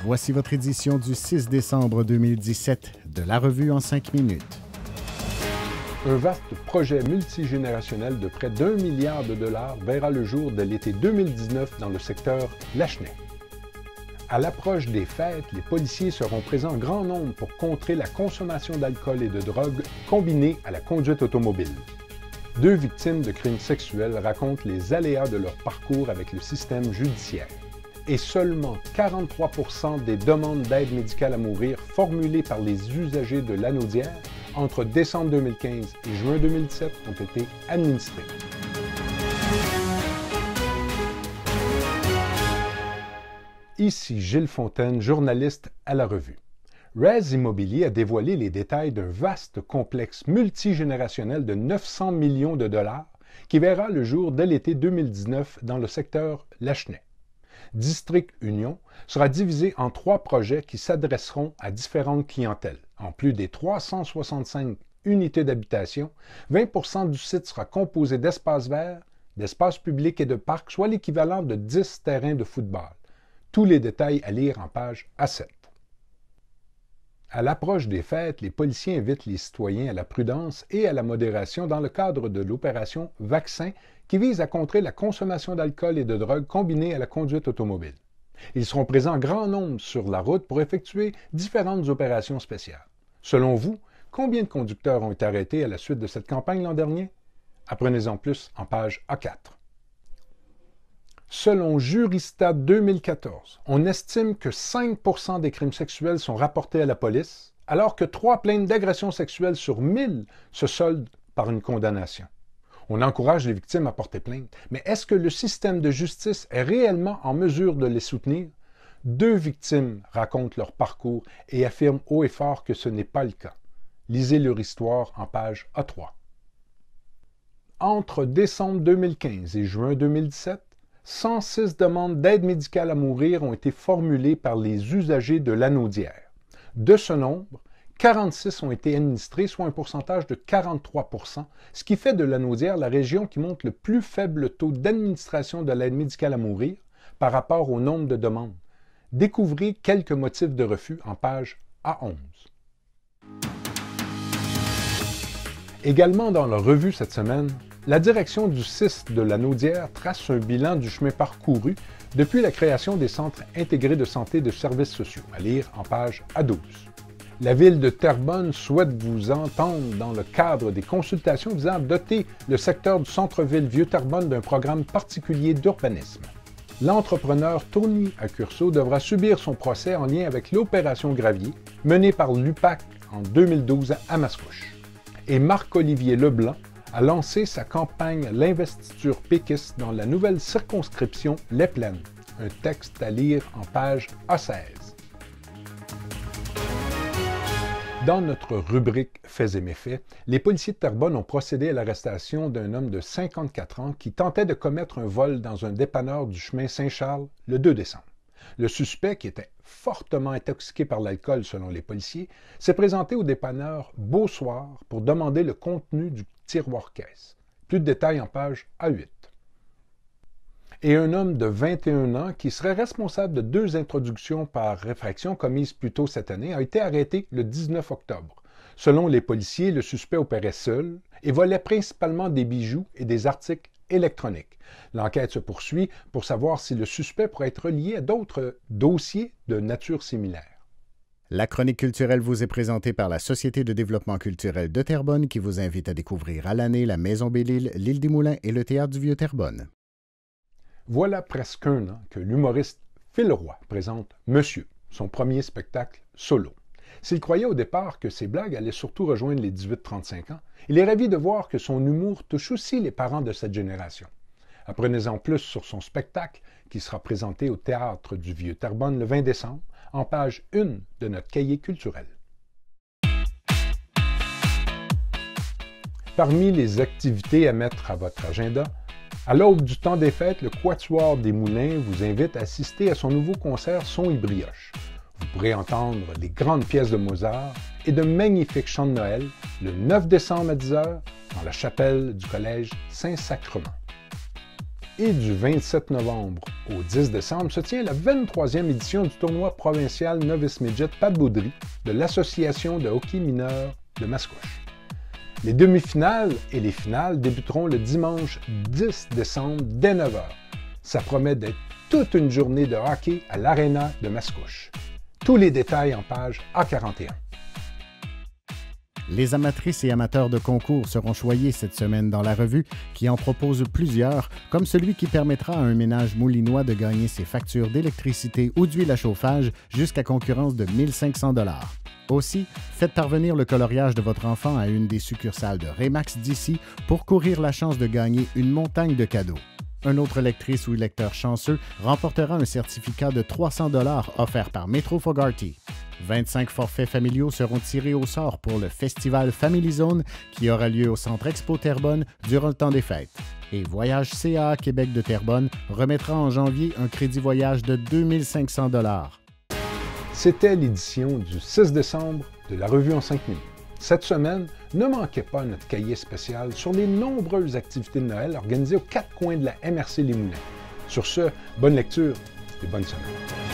Voici votre édition du 6 décembre 2017 de la Revue en 5 minutes. Un vaste projet multigénérationnel de près d'1 milliard de dollars verra le jour dès l'été 2019 dans le secteur Lachenay. À l'approche des fêtes, les policiers seront présents en grand nombre pour contrer la consommation d'alcool et de drogue combinée à la conduite automobile. 2 victimes de crimes sexuels racontent les aléas de leur parcours avec le système judiciaire. Et seulement 43% des demandes d'aide médicale à mourir formulées par les usagers de l'Anaudière entre décembre 2015 et juin 2017 ont été administrées. Ici Gilles Fontaine, journaliste à La Revue. REZ Immobilier a dévoilé les détails d'un vaste complexe multigénérationnel de 900 millions de dollars qui verra le jour dès l'été 2019 dans le secteur Lachenay. District Union sera divisé en 3 projets qui s'adresseront à différentes clientèles. En plus des 365 unités d'habitation, 20% du site sera composé d'espaces verts, d'espaces publics et de parcs, soit l'équivalent de 10 terrains de football. Tous les détails à lire en page A7. À l'approche des fêtes, les policiers invitent les citoyens à la prudence et à la modération dans le cadre de l'opération Vaccin qui vise à contrer la consommation d'alcool et de drogue combinée à la conduite automobile. Ils seront présents en grand nombre sur la route pour effectuer différentes opérations spéciales. Selon vous, combien de conducteurs ont été arrêtés à la suite de cette campagne l'an dernier? Apprenez-en plus en page A4. Selon Juristat 2014, on estime que 5% des crimes sexuels sont rapportés à la police, alors que 3 plaintes d'agression sexuelle sur 1000 se soldent par une condamnation. On encourage les victimes à porter plainte, mais est-ce que le système de justice est réellement en mesure de les soutenir? 2 victimes racontent leur parcours et affirment haut et fort que ce n'est pas le cas. Lisez leur histoire en page A3. Entre décembre 2015 et juin 2017, 106 demandes d'aide médicale à mourir ont été formulées par les usagers de l'Anaudière. De ce nombre, 46 ont été administrés, soit un pourcentage de 43%, ce qui fait de l'Anaudière la région qui montre le plus faible taux d'administration de l'aide médicale à mourir par rapport au nombre de demandes. Découvrez quelques motifs de refus en page A11. Également dans la revue cette semaine, la direction du CIS de l'Anaudière trace un bilan du chemin parcouru depuis la création des centres intégrés de santé et de services sociaux, à lire en page A12. La ville de Terrebonne souhaite vous entendre dans le cadre des consultations visant à doter le secteur du centre-ville Vieux-Terrebonne d'un programme particulier d'urbanisme. L'entrepreneur Tony Accurso devra subir son procès en lien avec l'opération Gravier menée par l'UPAC en 2012 à Mascouche. Et Marc-Olivier Leblanc a lancé sa campagne L'investiture péquiste dans la nouvelle circonscription Les Plaines. Un texte à lire en page A16. Dans notre rubrique Faits et méfaits, les policiers de Terrebonne ont procédé à l'arrestation d'un homme de 54 ans qui tentait de commettre un vol dans un dépanneur du chemin Saint-Charles le 2 décembre. Le suspect, qui était fortement intoxiqué par l'alcool selon les policiers, s'est présenté au dépanneur Beausoir pour demander le contenu du tiroir-caisse. Plus de détails en page A8. Et un homme de 21 ans qui serait responsable de 2 introductions par réfraction commises plus tôt cette année a été arrêté le 19 octobre. Selon les policiers, le suspect opérait seul et volait principalement des bijoux et des articles électroniques. L'enquête se poursuit pour savoir si le suspect pourrait être lié à d'autres dossiers de nature similaire. La chronique culturelle vous est présentée par la Société de développement culturel de Terrebonne qui vous invite à découvrir à l'année la Maison Belle-Île, l'Île des Moulins et le Théâtre du Vieux-Terrebonne. Voilà presque un an que l'humoriste Phil Roy présente Monsieur, son premier spectacle solo. S'il croyait au départ que ses blagues allaient surtout rejoindre les 18-35 ans, il est ravi de voir que son humour touche aussi les parents de cette génération. Apprenez-en plus sur son spectacle qui sera présenté au Théâtre du Vieux-Terrebonne le 20 décembre, en page 1 de notre cahier culturel. Parmi les activités à mettre à votre agenda, à l'aube du temps des fêtes, le Quatuor des Moulins vous invite à assister à son nouveau concert Son et Brioche. Vous pourrez entendre les grandes pièces de Mozart et de magnifiques chants de Noël le 9 décembre à 10h dans la chapelle du Collège Saint-Sacrement. Et du 27 novembre au 10 décembre se tient la 23e édition du tournoi provincial Novice Midget Pat Boudry de l'Association de hockey mineur de Mascouche. Les demi-finales et les finales débuteront le dimanche 10 décembre dès 9h. Ça promet d'être toute une journée de hockey à l'Arena de Mascouche. Tous les détails en page A41. Les amatrices et amateurs de concours seront choyés cette semaine dans la revue, qui en propose plusieurs, comme celui qui permettra à un ménage moulinois de gagner ses factures d'électricité ou d'huile à chauffage jusqu'à concurrence de 1 500 $. Aussi, faites parvenir le coloriage de votre enfant à une des succursales de Remax d'ici pour courir la chance de gagner une montagne de cadeaux. Un autre lectrice ou lecteur chanceux remportera un certificat de 300 $ offert par Metro Fogarty. 25 forfaits familiaux seront tirés au sort pour le festival Family Zone qui aura lieu au Centre Expo Terrebonne durant le temps des fêtes. Et Voyage CAA Québec de Terrebonne remettra en janvier un crédit voyage de 2 500 $. C'était l'édition du 6 décembre de la revue en 5 minutes. Cette semaine, ne manquez pas notre cahier spécial sur les nombreuses activités de Noël organisées aux 4 coins de la MRC Les Moulins. Sur ce, bonne lecture et bonne semaine.